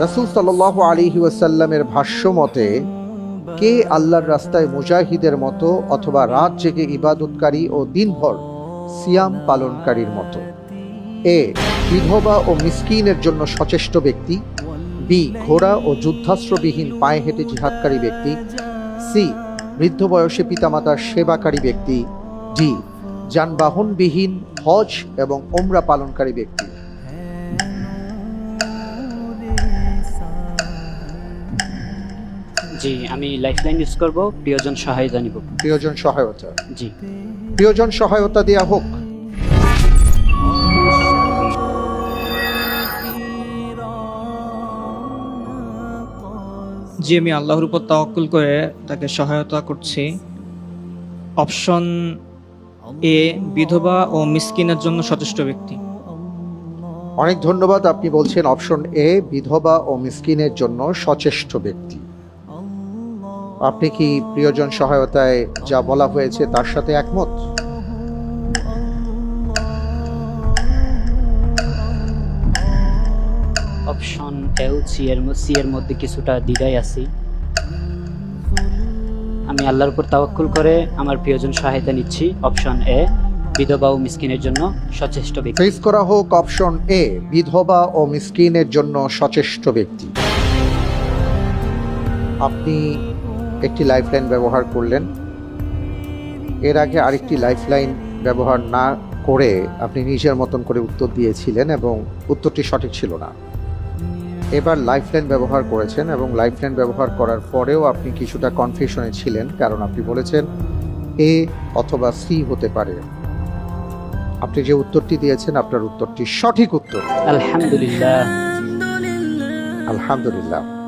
রাসূল সাল্লাল্লাহু আলাইহি ওয়াসাল্লামের ভাষ্য মতে কে আল্লাহর রাস্তায় মুজাহিদের মতো অথবা রাত জেগে ইবাদতকারী ও দিনভর সিয়াম পালনকারীর মতো? এ, বিধবা ও মিসকিনের জন্য সচেষ্ট ব্যক্তি। বি, ঘোড়া ও যুদ্ধাস্ত্রবিহীন পায়ে হেঁটে জিহাদকারী ব্যক্তি। সি, বৃদ্ধ বয়সে পিতামাতার সেবাকারী ব্যক্তি। ডি, যানবাহনবিহীন হজ এবং ওমরা পালনকারী ব্যক্তি। জি, আমি লাইফলাইন ইউজ করব, প্রিয়জন সহায়তা নিব। প্রিয়জন সহায়তা। জি, প্রিয়জন সহায়তা দেয়া হোক। জি, আমি আল্লাহর উপর তাওয়াক্কুল করে তাকে সহায়তা করছি। অপশন এ, বিধবা ও মিসকিনের জন্য সচেষ্ট ব্যক্তি। অনেক ধন্যবাদ। আপনি বলছেন অপশন এ, বিধবা ও মিসকিনের জন্য সচেষ্ট ব্যক্তি। আপনি কি প্রিয়জন সহায়তায় যা বলা হয়েছে তার সাথে একমত? অপশন এল সি এর মধ্যে কিছুটা দ্বিধায় আছি। আমি আল্লাহর উপর তাওয়াক্কুল করে আমার প্রিয়জন সহায়তা নিচ্ছি। অপশন এ, বিধবা ও মিসকিনের জন্য সচেষ্ট ব্যক্তি। ফেস করা হোক অপশন এ, বিধবা ও মিসকিনের জন্য সচেষ্ট ব্যক্তি। আপনি একটি লাইফলাইন ব্যবহার করলেন, এর আগে আরেকটি লাইফলাইন ব্যবহার না করে আপনি নিজের মতন করে উত্তর দিয়েছিলেন এবং উত্তরটি সঠিক ছিল না। এবার লাইফলাইন ব্যবহার করেছেন এবং লাইফলাইন ব্যবহার করার পরেও আপনি কিছুটা কনফিউশনে ছিলেন, কারণ আপনি বলেছেন এ অথবা সি হতে পারে। আপনি যে উত্তরটি দিয়েছেন আপনার উত্তরটি সঠিক উত্তর। আলহামদুলিল্লাহ। আলহামদুলিল্লাহ।